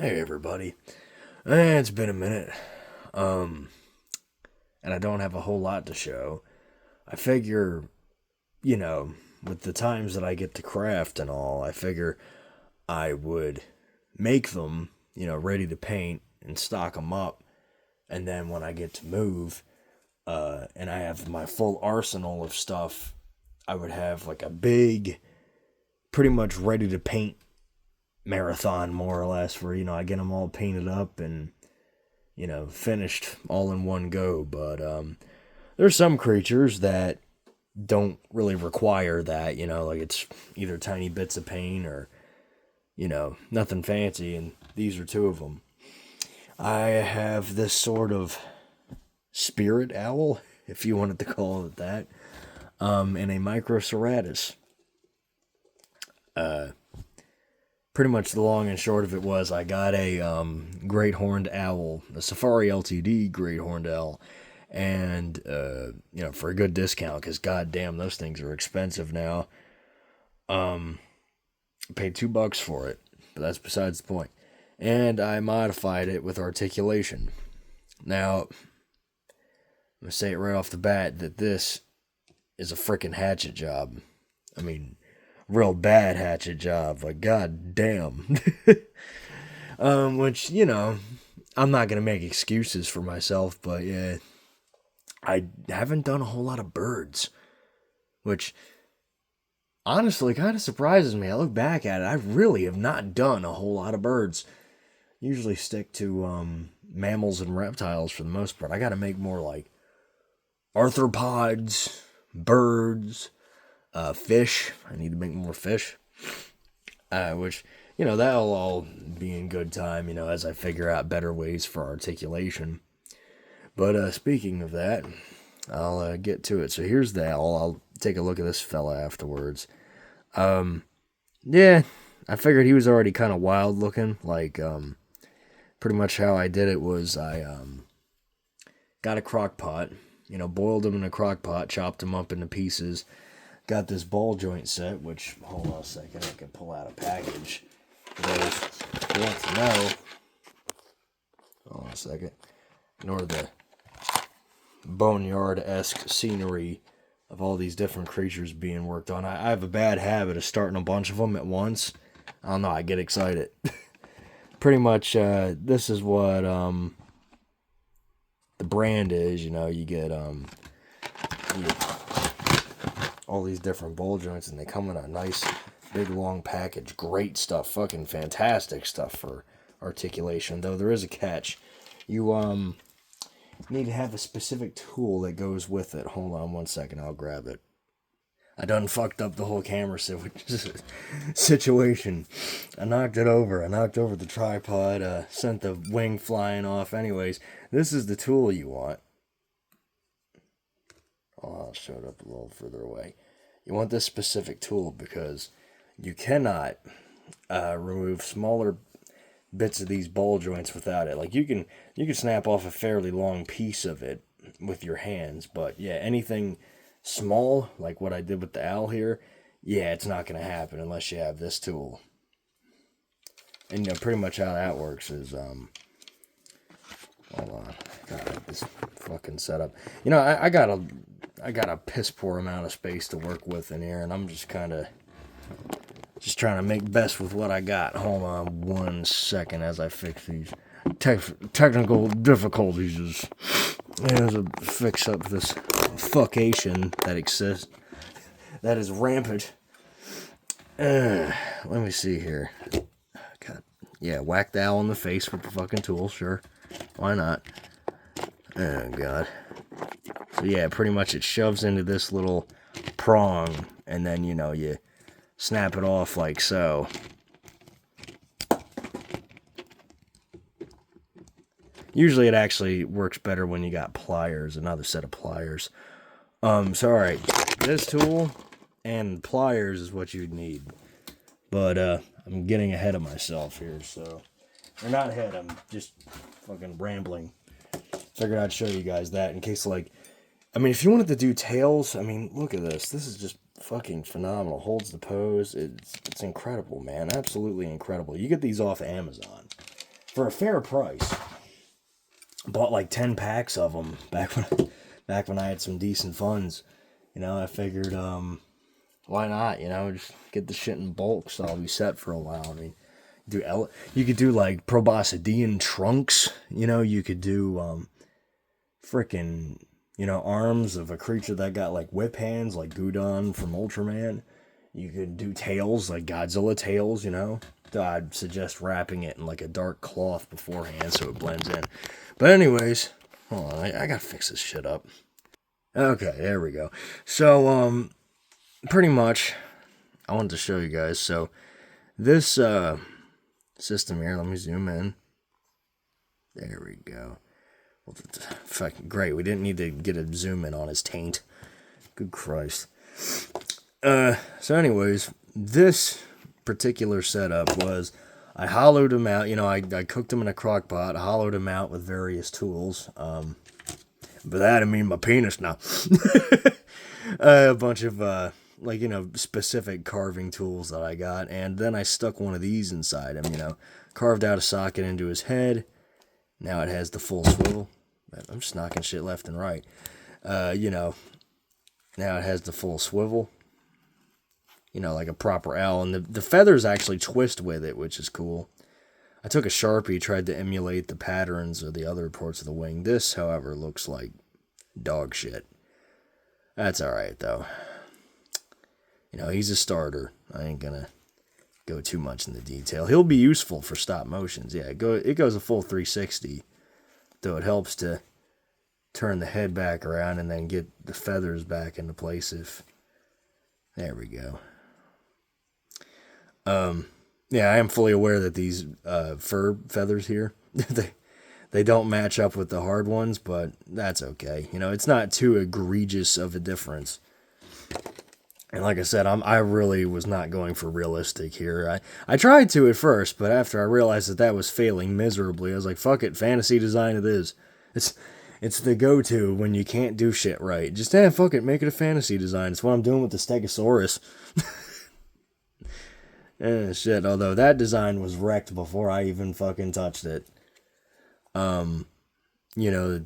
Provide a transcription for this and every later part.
Hey everybody. It's been a minute. And I don't have a whole lot to show. I figure, you know, with the times that I get to craft and all, I figure I would make them, ready to paint and stock them up. And then when I get to move, and I have my full arsenal of stuff, I would have like a big, pretty much ready to paint marathon, more or less, where, I get them all painted up and, finished all in one go. But there's some creatures that don't really require that, like it's either tiny bits of paint or, nothing fancy, and these are two of them. I have this sort of spirit owl, if you wanted to call it that, and a Microceratus. Pretty much the long and short of it was I got a great horned owl, a Safari LTD great horned owl, and for a good discount, because goddamn, those things are expensive now. Paid $2 for it, but that's besides the point. And I modified it with articulation. Now, I'm gonna say it right off the bat that this is a frickin' hatchet job. I mean, real bad hatchet job, like god damn. Which, I'm not gonna make excuses for myself, but yeah, I haven't done a whole lot of birds, which honestly kind of surprises me. I look back at it, I really have not done a whole lot of birds. Usually stick to mammals and reptiles for the most part. I gotta make more like arthropods, birds, fish. I need to make more fish. Which, that'll all be in good time, as I figure out better ways for articulation. But speaking of that, I'll get to it. So here's the owl. I'll take a look at this fella afterwards. Yeah, I figured he was already kind of wild looking. Like, pretty much how I did it was I got a crock pot, boiled him in a crock pot, chopped him up into pieces. Got this ball joint set, which, hold on a second, I can pull out a package. For those who want to know, hold on a second, ignore the boneyard-esque scenery of all these different creatures being worked on. I have a bad habit of starting a bunch of them at once. I don't know, I get excited. Pretty much, this is what the brand is, you get all these different bowl joints, and they come in a nice big long package. Great stuff, fucking fantastic stuff for articulation, though there is a catch. You need to have a specific tool that goes with it. Hold on one second, I'll grab it. I done fucked up the whole camera situation. I knocked it over. I knocked over the tripod, sent the wing flying off. Anyways, this is the tool you want. Oh, I'll show it up a little further away. You want this specific tool because you cannot remove smaller bits of these ball joints without it. Like you can snap off a fairly long piece of it with your hands, but yeah, anything small like what I did with the owl here, yeah, it's not going to happen unless you have this tool. And pretty much how that works is hold on, God, this fucking setup. I got a piss poor amount of space to work with in here, and I'm just trying to make best with what I got. Hold on one second as I fix these technical difficulties. As I fix up this fuckation that exists, that is rampant. Let me see here. God, yeah, whack the owl in the face with the fucking tool, sure. Why not? Oh, God. So, yeah, pretty much it shoves into this little prong, and then, you snap it off like so. Usually it actually works better when you got pliers, another set of pliers. So, alright, this tool and pliers is what you'd need. But, I'm getting ahead of myself here, so... Or not ahead, I'm just fucking rambling. Figured I'd show you guys that in case, if you wanted to do tails, look at this. This is just fucking phenomenal. Holds the pose. It's incredible, man. Absolutely incredible. You get these off Amazon. for a fair price. Bought like 10 packs of them back when I had some decent funds. You know, I figured, why not? You know, just get the shit in bulk, so I'll be set for a while. I mean, you could do like proboscidean trunks. You know, you could do freaking, you know, arms of a creature that got like whip hands, like Gudon from Ultraman. You could do tails, like Godzilla tails, you know. I'd suggest wrapping it in like a dark cloth beforehand so it blends in. But anyways, hold on, I gotta fix this shit up. Okay, there we go. So, pretty much, I wanted to show you guys. So, this system here, let me zoom in. There we go. Well, fucking great. We didn't need to get a zoom in on his taint. Good Christ. So anyways, this particular setup was, I hollowed him out. You know, I cooked him in a crock pot, hollowed him out with various tools. But that, I mean my penis now. A bunch of, like, you know, specific carving tools that I got. And then I stuck one of these inside him, you know. Carved out a socket into his head. Now it has the full swivel. I'm just knocking shit left and right. You know, now it has the full swivel. You know, like a proper L. And the feathers actually twist with it, which is cool. I took a Sharpie, tried to emulate the patterns of the other parts of the wing. This, however, looks like dog shit. That's alright, though. You know, he's a starter. I ain't gonna go too much into detail. He'll be useful for stop motions. Yeah, it goes a full 360. Though it helps to turn the head back around and then get the feathers back into place if... There we go. Yeah, I am fully aware that these fur feathers here, they don't match up with the hard ones, but that's okay. You know, it's not too egregious of a difference. And like I said, I really was not going for realistic here. I tried to at first, but after I realized that was failing miserably, I was like, fuck it, fantasy design it is. It's the go-to when you can't do shit right. Just, fuck it, make it a fantasy design. It's what I'm doing with the Stegosaurus. Shit, although that design was wrecked before I even fucking touched it. You know,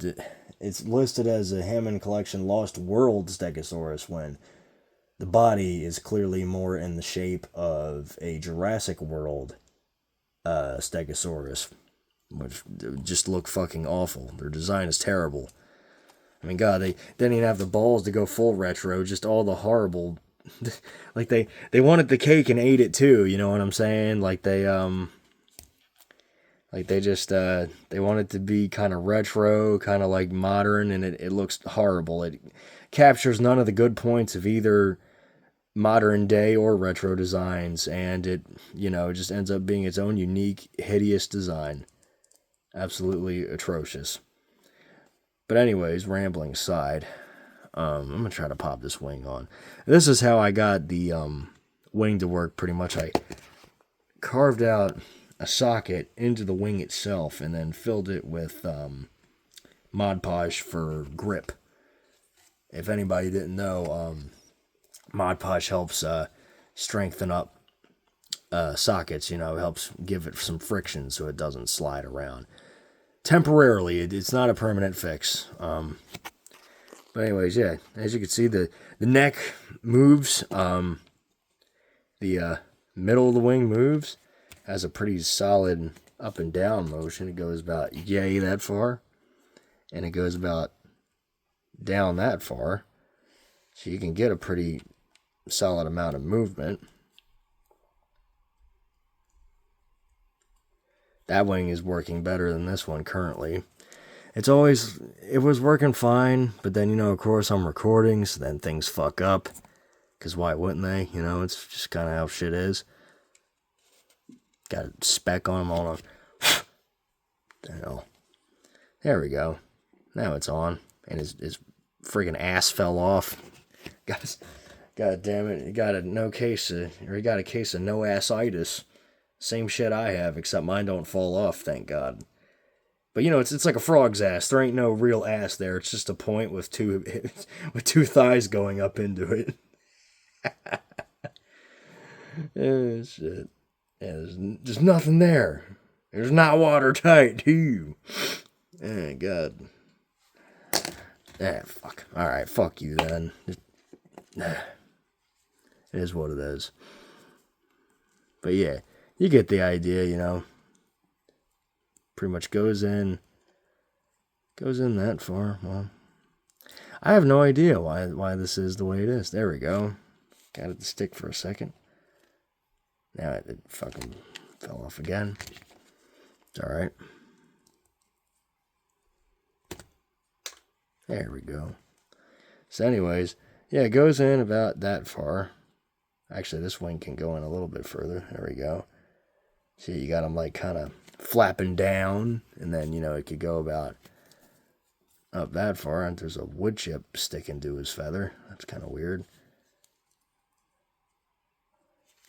it's listed as a Hammond Collection Lost World Stegosaurus when the body is clearly more in the shape of a Jurassic World Stegosaurus, which just look fucking awful. Their design is terrible. I mean, God, they didn't even have the balls to go full retro, just all the horrible... like, they wanted the cake and ate it too, you know what I'm saying? Like, they just, they wanted to be kind of retro, kind of like modern, and it looks horrible. It captures none of the good points of either modern day or retro designs, and it, you know, just ends up being its own unique, hideous design. Absolutely atrocious. But anyways, rambling aside, I'm going to try to pop this wing on. This is how I got the wing to work pretty much. I carved out a socket into the wing itself and then filled it with Mod Podge for grip. If anybody didn't know, Mod Podge helps strengthen up sockets, you know, helps give it some friction so it doesn't slide around. Temporarily, it's not a permanent fix. But anyways, yeah, as you can see, the neck moves, the middle of the wing moves, has a pretty solid up and down motion. It goes about yay that far, and it goes about down that far, so you can get a pretty solid amount of movement. That wing is working better than this one currently. It was working fine, but then, you know, of course I'm recording, so then things fuck up, because why wouldn't they? You know, it's just kind of how shit is. Got a speck on them all. The hell. There we go. Now it's on, and his friggin' ass fell off. God damn it, he got a case of no assitis. Same shit I have, except mine don't fall off, thank God. But, you know, it's like a frog's ass. There ain't no real ass there. It's just a point with two thighs going up into it. Oh, shit. Yeah, there's just nothing there. It's not watertight, too. Oh, God. Fuck. Alright, fuck you then. It is what it is. But yeah, you get the idea, you know. Pretty much goes in that far. Well, I have no idea why this is the way it is. There we go. Got it to stick for a second. Now it fucking fell off again. It's alright. There we go. So anyways, yeah, it goes in about that far. Actually, this wing can go in a little bit further. There we go. See, you got them like kind of flapping down, and then, you know, it could go about up that far, and there's a wood chip sticking to his feather. That's kind of weird.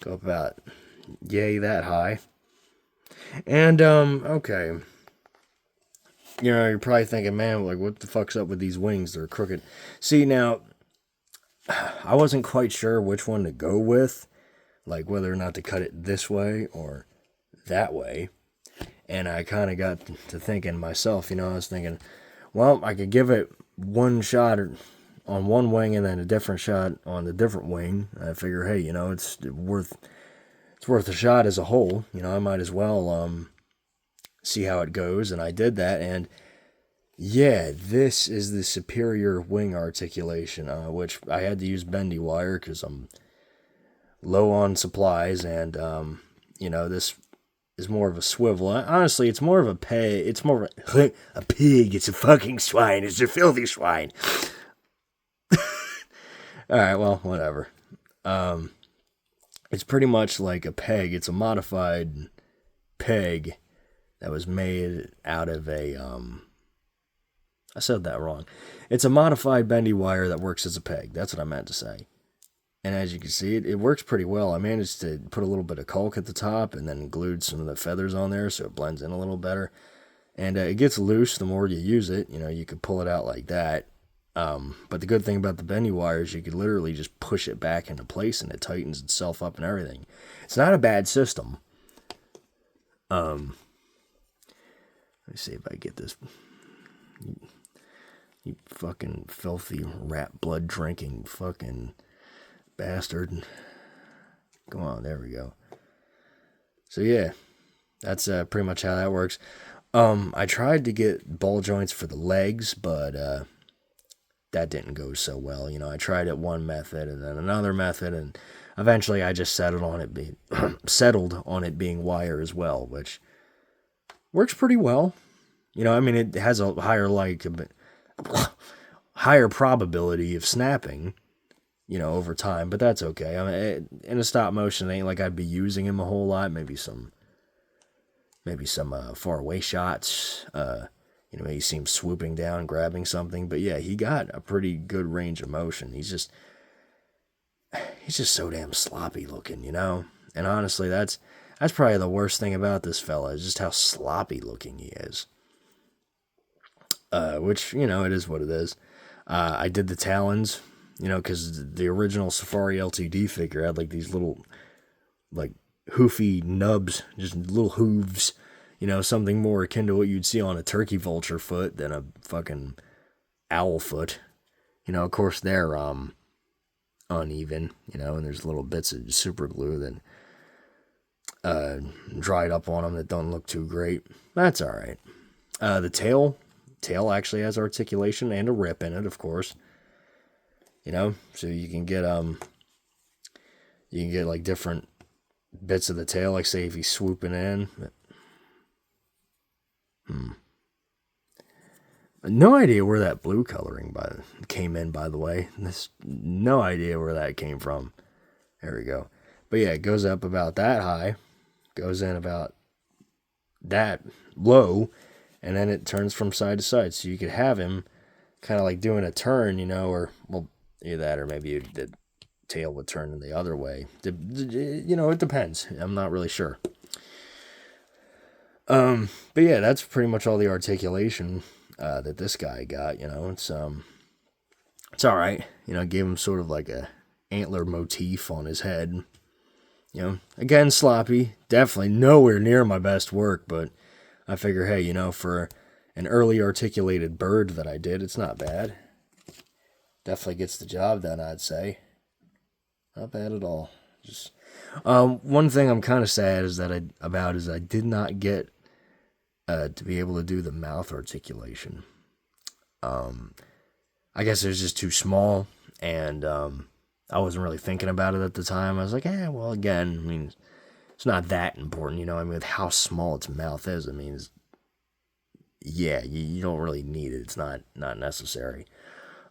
Go about, yay, that high. And, okay. You know, you're probably thinking, man, like, what the fuck's up with these wings? They're crooked. See, now, I wasn't quite sure which one to go with, like whether or not to cut it this way or that way. And I kind of got to thinking myself, you know, I was thinking, well, I could give it one shot on one wing and then a different shot on the different wing. I figure, hey, you know, it's worth a shot as a whole. You know, I might as well see how it goes. And I did that, and yeah, this is the superior wing articulation, which I had to use bendy wire because I'm low on supplies, and, you know, this is more of a swivel. Honestly, it's more of a peg. It's more of a pig. It's a fucking swine. It's a filthy swine. Alright, well, whatever. It's pretty much like a peg. It's a modified peg that was made out of a, I said that wrong. It's a modified bendy wire that works as a peg. That's what I meant to say. And as you can see, it works pretty well. I managed to put a little bit of caulk at the top and then glued some of the feathers on there so it blends in a little better. And it gets loose the more you use it. You know, you could pull it out like that. But the good thing about the bendy wire is you could literally just push it back into place and it tightens itself up and everything. It's not a bad system. Let me see if I get this. You fucking filthy rat blood drinking fucking bastard. Go on, there we go. So yeah, that's pretty much how that works. I tried to get ball joints for the legs, but that didn't go so well. You know, I tried it one method and then another method, and eventually I just settled on it being wire as well, which works pretty well. You know, I mean, it has a higher probability of snapping, you know, over time, but that's okay. I mean, in a stop motion, it ain't like I'd be using him a whole lot. Maybe some far away shots. You know, he seems swooping down, grabbing something. But yeah, he got a pretty good range of motion. He's just so damn sloppy looking, you know. And honestly, that's probably the worst thing about this fella, is just how sloppy looking he is. Which, you know, it is what it is. I did the talons, you know, because the original Safari LTD figure had like these little, like, hoofy nubs, just little hooves, you know, something more akin to what you'd see on a turkey vulture foot than a fucking owl foot. You know, of course, they're uneven, you know, and there's little bits of super glue that dried up on them that don't look too great. That's all right. The tail actually has articulation and a rip in it, of course. You know, so you can get like different bits of the tail, like say if he's swooping in. No idea where that blue coloring came in, by the way. No idea where that came from. There we go. But yeah, it goes up about that high, goes in about that low, and then it turns from side to side. So you could have him kind of like doing a turn, you know, or, well, either that or maybe the tail would turn in the other way. You know, it depends. I'm not really sure. But yeah, that's pretty much all the articulation that this guy got, you know. It's all right. You know, gave him sort of like a antler motif on his head. You know, again, sloppy. Definitely nowhere near my best work, but I figure, hey, you know, for an early articulated bird that I did, it's not bad. Definitely gets the job done, I'd say. Not bad at all. Just one thing I'm kind of sad is that I did not get to be able to do the mouth articulation. I guess it was just too small, and I wasn't really thinking about it at the time. I was like, well, again, I mean, it's not that important, you know. I mean, with how small its mouth is, I mean, yeah, you don't really need it. It's not necessary.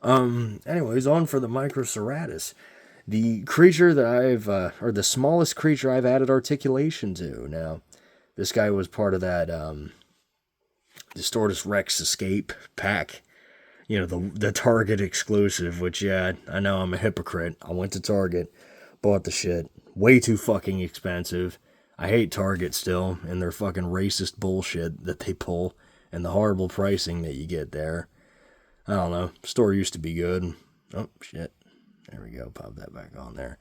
Anyways, on for the Microceratus. The creature that or the smallest creature I've added articulation to. Now, this guy was part of that Distortus Rex Escape pack. You know, the Target exclusive, which, yeah, I know I'm a hypocrite. I went to Target, bought the shit. Way too fucking expensive. I hate Target still, and their fucking racist bullshit that they pull, and the horrible pricing that you get there. I don't know. Store used to be good. Oh, shit. There we go. Pop that back on there.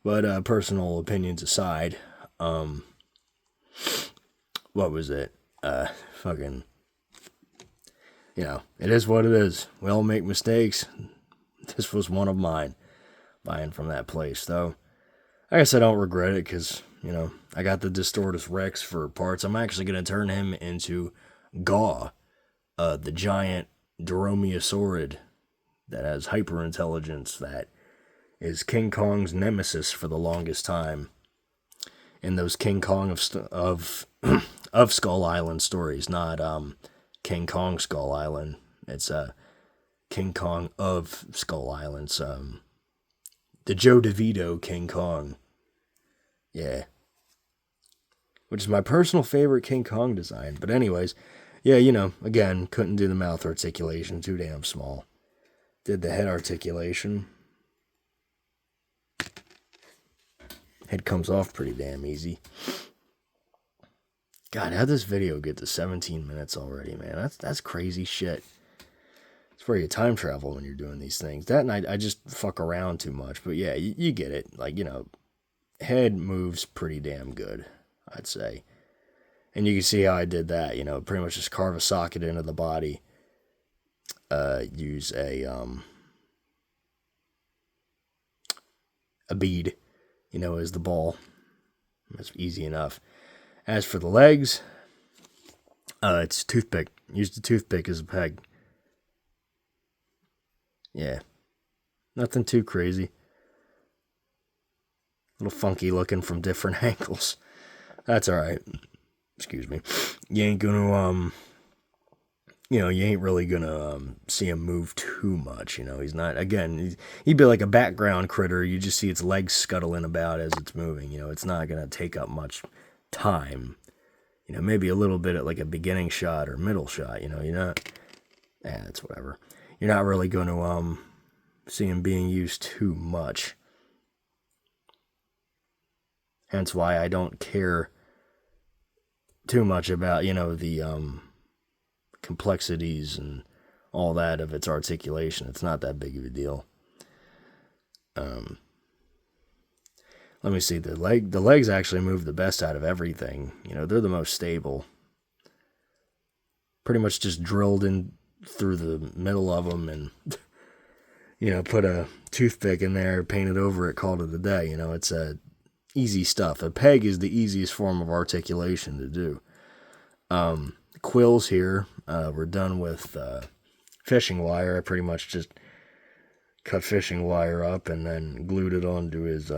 But personal opinions aside, what was it? Fucking, you know, it is what it is. We all make mistakes. This was one of mine, buying from that place. Though, I guess I don't regret it because, you know, I got the Distortus Rex for parts. I'm actually going to turn him into Gaw, the giant Dromaeosaurid that has hyperintelligence that is King Kong's nemesis for the longest time in those King Kong of Skull Island stories, not King Kong Skull Island. It's King Kong of Skull Islands. The Joe DeVito King Kong. Yeah. Which is my personal favorite King Kong design. But anyways, yeah, you know, again, couldn't do the mouth articulation, too damn small. Did the head articulation. Head comes off pretty damn easy. God, how'd this video get to 17 minutes already, man? That's crazy shit. It's where you time travel when you're doing these things. That and I just fuck around too much. But yeah, you get it. Like, you know, head moves pretty damn good, I'd say. And you can see how I did that. You know, pretty much just carve a socket into the body. Use a bead, you know, as the ball. That's easy enough. As for the legs, it's toothpick. Use the toothpick as a peg. Yeah. Nothing too crazy. A little funky looking from different angles. That's alright. Excuse me. You ain't gonna, you know, you ain't really gonna see him move too much, you know. He's not, again, he'd be like a background critter. You just see its legs scuttling about as it's moving, you know. It's not gonna take up much time. You know, maybe a little bit at like a beginning shot or middle shot, you know. You're not, it's whatever. You're not really gonna see him being used too much. Hence why I don't care too much about, you know, the complexities and all that of its articulation. It's not that big of a deal. Let me see, the legs actually move the best out of everything. You know, they're the most stable. Pretty much just drilled in through the middle of them and, you know, put a toothpick in there, paint it over it, called it a day. You know, it's easy stuff. A peg is the easiest form of articulation to do. Quills here, we're done with fishing wire. I pretty much just cut fishing wire up and then glued it onto his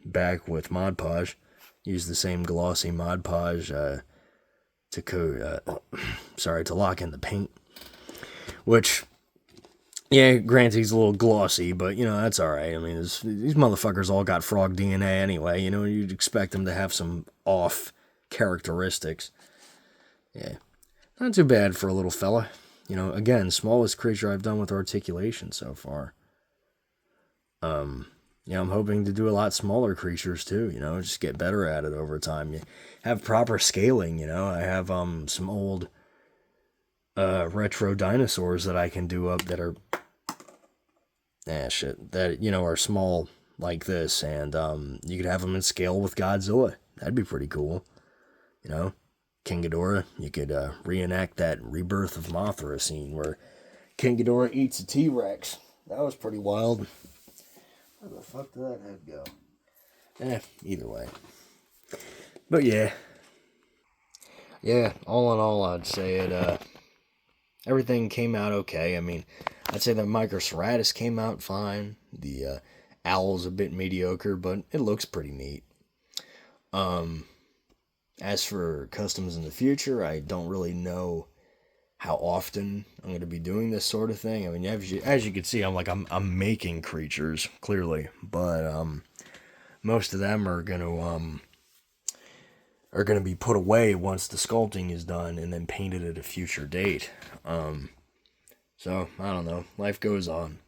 back with Mod Podge. Use the same glossy Mod Podge to lock in the paint. Which, yeah, granted he's a little glossy, but, you know, that's alright. I mean, these motherfuckers all got frog DNA anyway, you know, you'd expect them to have some off characteristics. Yeah, not too bad for a little fella. You know, again, smallest creature I've done with articulation so far. You know, I'm hoping to do a lot smaller creatures too, you know, just get better at it over time. You have proper scaling, you know. I have some old retro dinosaurs that I can do up that are that, you know, are small like this, and you could have them in scale with Godzilla. That'd be pretty cool. You know, King Ghidorah, you could reenact that Rebirth of Mothra scene where King Ghidorah eats a T-Rex. That was pretty wild. Where the fuck did that head go? Either way. But yeah, all in all, I'd say everything came out okay. I mean, I'd say the Microceratus came out fine. The owl's a bit mediocre, but it looks pretty neat. As for customs in the future, I don't really know how often I'm going to be doing this sort of thing. I mean, as you can see, I'm making creatures clearly, but most of them are going to be put away once the sculpting is done and then painted at a future date. So I don't know. Life goes on.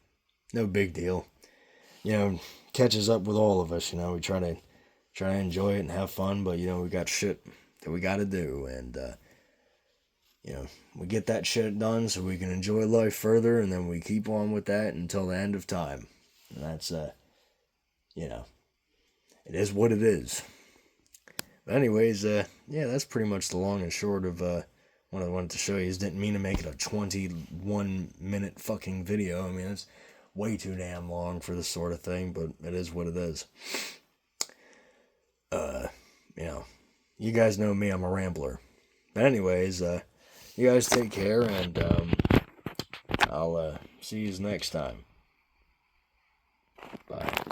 No big deal. You know, catches up with all of us. You know, we try to enjoy it and have fun, but you know, we got shit that we got to do, and you know, we get that shit done so we can enjoy life further, and then we keep on with that until the end of time. And that's you know, it is what it is. But anyways, yeah, that's pretty much the long and short of what I wanted to show you. Didn't mean to make it a 21-minute fucking video. I mean, it's way too damn long for this sort of thing, but it is what it is. You know, you guys know me, I'm a rambler. But anyways, you guys take care, and I'll see you next time. Bye.